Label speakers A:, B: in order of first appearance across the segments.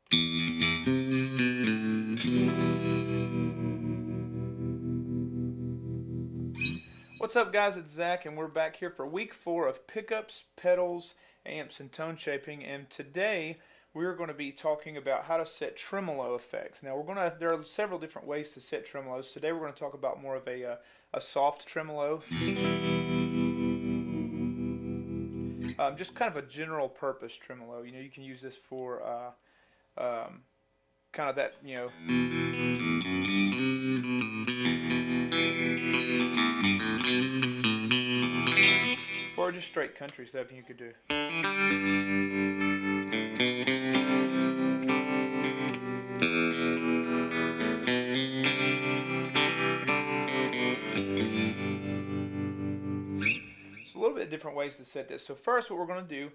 A: What's up, guys? It's Zach, and we're back here for week 4 of pickups, pedals, amps, and tone shaping. And today we're going to be talking about how to set tremolo effects. Now, there are several different ways to set tremolos. Today we're going to talk about more of a soft tremolo, just kind of a general purpose tremolo. You know, you can use this for kind of that, or just straight country stuff you could do. So a little bit different ways to set this. So first, what we're going to do,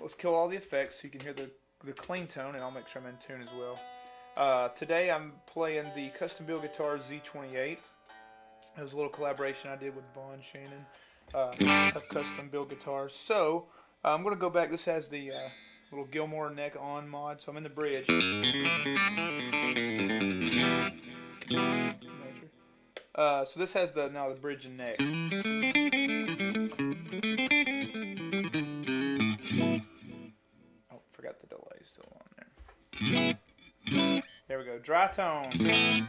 A: let's kill all the effects so you can hear the clean tone, and I'll make sure I'm in tune as well. Today I'm playing the custom build guitar Z28. It was a little collaboration I did with Vaughn Shannon of custom build guitars. So I'm going to go back. This has the little Gilmore neck on mod, so I'm in the bridge. So this has the bridge and neck. Oh, forgot the delay still on there. There we go, dry tone.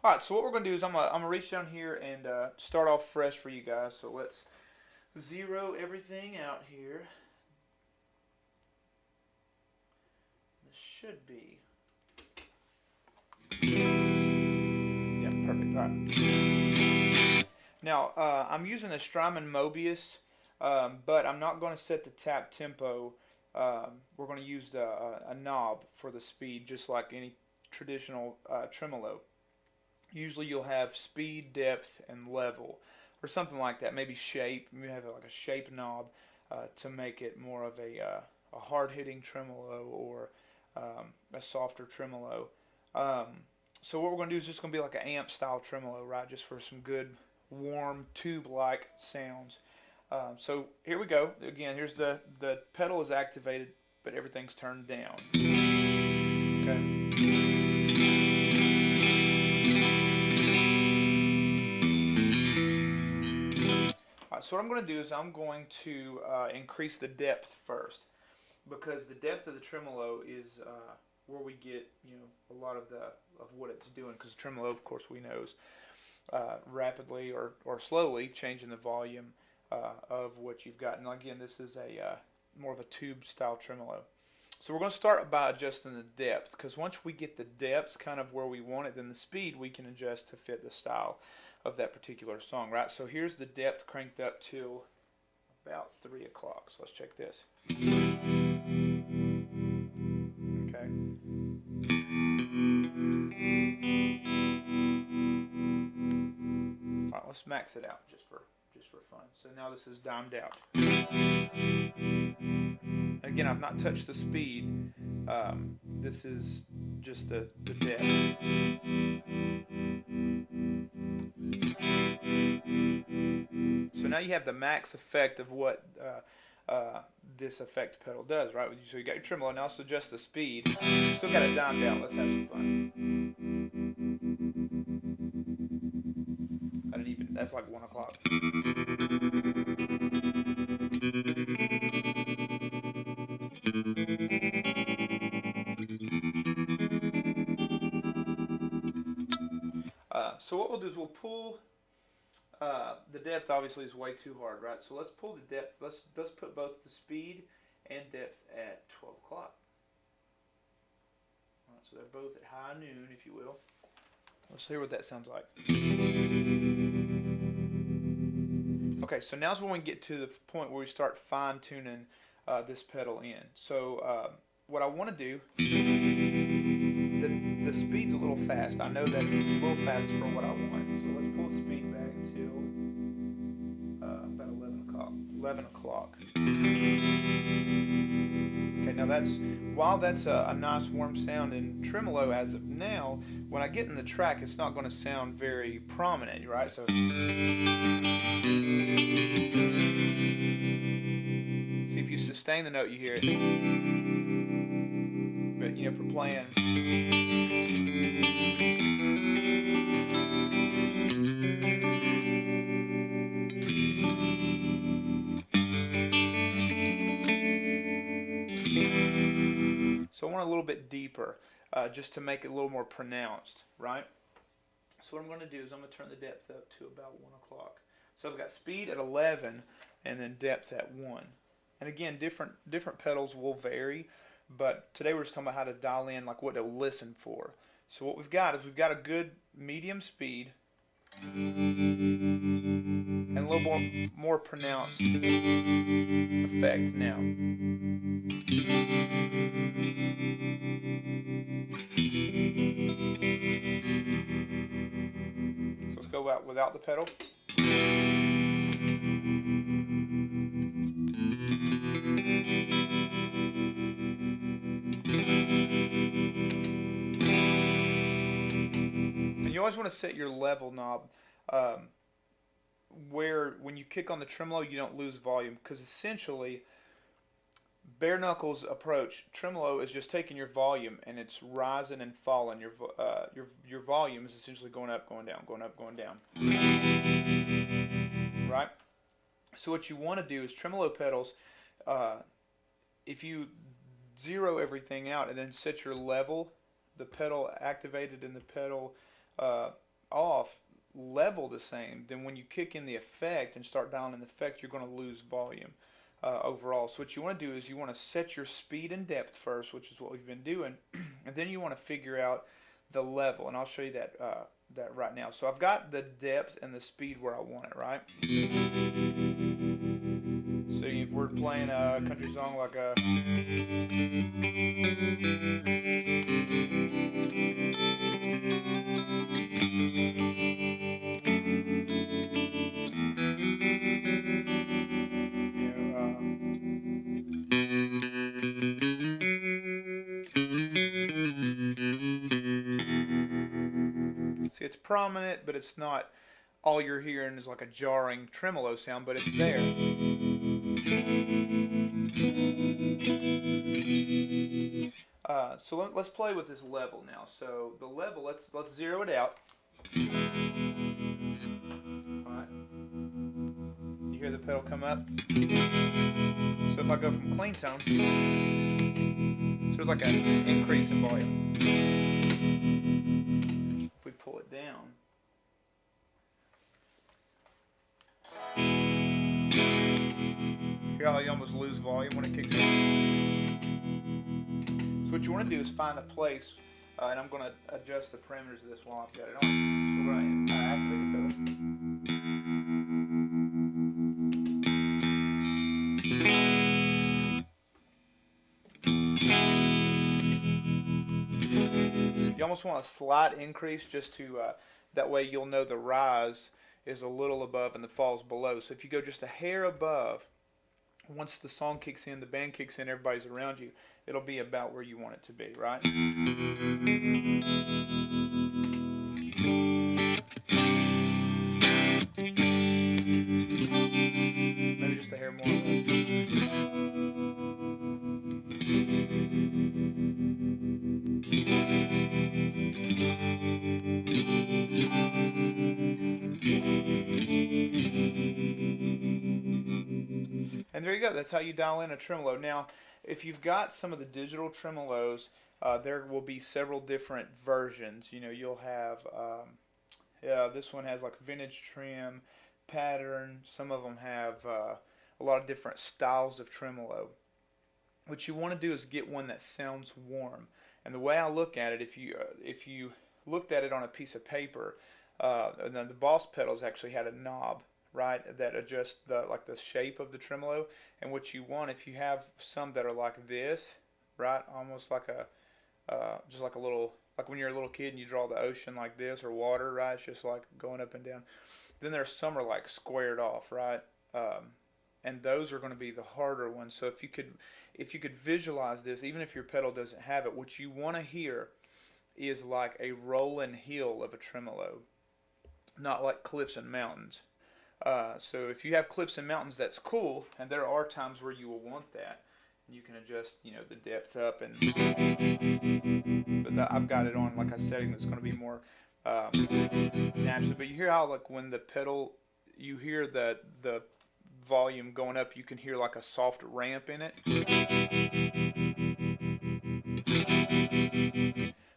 A: Alright, so what we're going to do is I'm gonna reach down here and start off fresh for you guys. So let's zero everything out here. This should be... yeah, perfect. Alright. Now, I'm using a Strymon Mobius, but I'm not going to set the tap tempo. We're going to use a knob for the speed, just like any traditional tremolo. Usually you'll have speed, depth, and level, or something like that. Maybe shape. You have like a shape knob to make it more of a hard-hitting tremolo or a softer tremolo. So what we're going to do is just going to be like an amp-style tremolo, right? Just for some good, warm, tube-like sounds. So here we go. Again, here's the pedal is activated, but everything's turned down. Okay. So what I'm going to do is I'm going to increase the depth first, because the depth of the tremolo is where we get a lot of what it's doing. Because tremolo, of course, we know is rapidly or slowly changing the volume of what you've got. And again, this is a more of a tube style tremolo. So we're going to start by adjusting the depth, because once we get the depth kind of where we want it, then the speed we can adjust to fit the style of that particular song, right? So here's the depth cranked up to about 3 o'clock. So let's check this. Okay. All right, let's max it out just for fun. So now this is dimed out. Again, I've not touched the speed. This is just the depth. So now you have the max effect of what this effect pedal does, right? So you got your tremolo, now let's adjust the speed. You still got it dimed out. Let's have some fun. I didn't even, that's like 1 o'clock. So what we'll do is we'll pull the depth. Obviously is way too hard, right? So let's pull the depth. Let's put both the speed and depth at 12 o'clock. All right, so they're both at high noon, if you will. Let's hear what that sounds like. Okay, so now's when we get to the point where we start fine-tuning this pedal in. So what I want to do, the speed's a little fast. I know that's a little fast for what I want. So let's pull the speed back until about 11 o'clock. 11 o'clock. Okay, now while that's a nice warm sound in tremolo as of now, when I get in the track, it's not going to sound very prominent, right? So see, if you sustain the note, you hear it. But good, you know, for playing. So I want a little bit deeper, just to make it a little more pronounced, right? So what I'm going to do is I'm going to turn the depth up to about 1 o'clock. So I've got speed at 11 and then depth at 1. And again, different pedals will vary, but today we're just talking about how to dial in like what to listen for. So what we've got is we've got a good medium speed and a little more pronounced effect now. So let's go out without the pedal. And you always want to set your level knob where when you kick on the tremolo you don't lose volume, because essentially bare knuckles approach tremolo is just taking your volume and it's rising and falling. Your volume is essentially going up, going down, going up, going down. Right? So what you want to do is tremolo pedals, if you zero everything out and then set your level, the pedal activated and the pedal off, level the same, then when you kick in the effect and start dialing in the effect, you're going to lose volume overall. So what you want to do is you want to set your speed and depth first, which is what we've been doing, and then you want to figure out the level, and I'll show you that right now. So I've got the depth and the speed where I want it, right? So if we're playing a country song like a see, it's prominent, but it's not. All you're hearing is like a jarring tremolo sound, but it's there. So let's play with this level now. So the level, let's zero it out. All right. You hear the pedal come up. So if I go from clean tone, so there's like an increase in volume. If we pull it down, hear how you almost lose volume when it kicks in? So what you want to do is find a place, and I'm going to adjust the parameters of this while I've got it on. So we're going to activate the pedal. You almost want a slight increase just to, that way you'll know the rise is a little above and the fall is below. So if you go just a hair above, once the song kicks in, the band kicks in, everybody's around you, it'll be about where you want it to be, right? Maybe just a hair more. And there you go. That's how you dial in a tremolo. Now, if you've got some of the digital tremolos, there will be several different versions. You know, you'll have, this one has like vintage trim, pattern. Some of them have a lot of different styles of tremolo. What you want to do is get one that sounds warm. And the way I look at it, if you looked at it on a piece of paper, and then the Boss pedals actually had a knob, right, that adjusts the shape of the tremolo. And what you want, if you have some that are like this, right, almost like a just like a little, like when you're a little kid and you draw the ocean like this, or water, right, it's just like going up and down. Then there's some are like squared off, right, and those are going to be the harder ones. So if you could visualize this, even if your pedal doesn't have it, what you want to hear is like a rolling hill of a tremolo, not like cliffs and mountains. So if you have cliffs and mountains, that's cool, and there are times where you will want that. You can adjust, the depth up, and but I've got it on like a setting that's going to be more naturally. But you hear how like when the pedal, you hear the volume going up, you can hear like a soft ramp in it.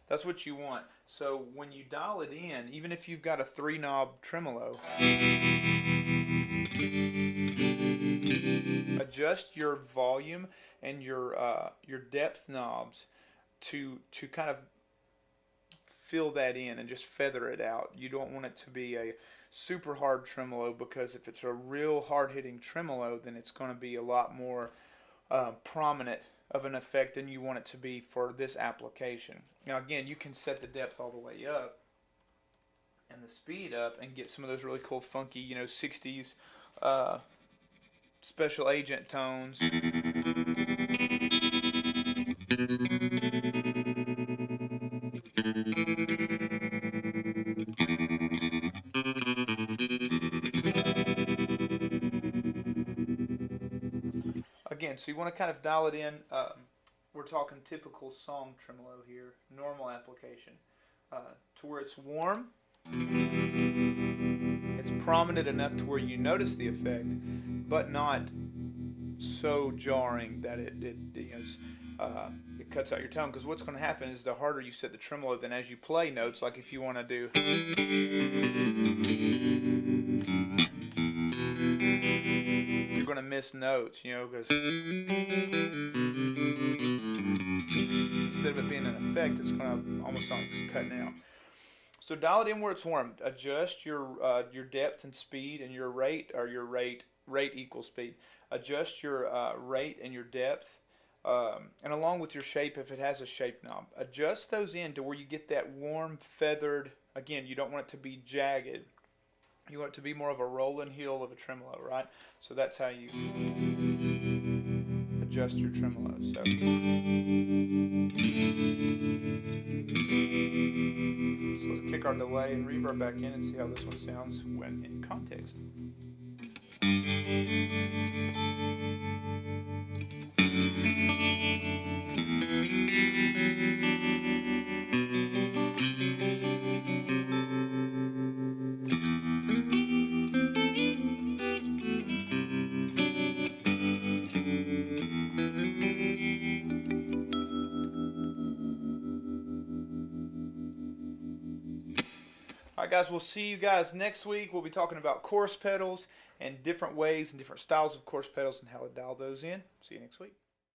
A: That's what you want. So when you dial it in, even if you've got a 3-knob tremolo, adjust your volume and your depth knobs to kind of fill that in and just feather it out. You don't want it to be a super hard tremolo, because if it's a real hard hitting tremolo, then it's going to be a lot more prominent of an effect than you want it to be for this application. Now again, you can set the depth all the way up and the speed up and get some of those really cool funky 60s special agent tones. Again, so you want to kind of dial it in. We're talking typical song tremolo here, normal application, to where it's warm. It's prominent enough to where you notice the effect, but not so jarring that it cuts out your tone. Because what's going to happen is the harder you set the tremolo, then as you play notes, like if you want to do, you're going to miss notes, because instead of it being an effect, it's going to almost sound like it's cutting out. So dial it in where it's warm. Adjust your depth and speed and your rate, or your rate equals speed. Adjust your rate and your depth, and along with your shape if it has a shape knob. Adjust those in to where you get that warm feathered. Again, you don't want it to be jagged. You want it to be more of a rolling heel of a tremolo, right? So that's how you adjust your tremolo. So let's kick our delay and reverb back in and see how this one sounds when in context. Alright guys, we'll see you guys next week. We'll be talking about chorus pedals and different ways and different styles of chorus pedals and how to dial those in. See you next week.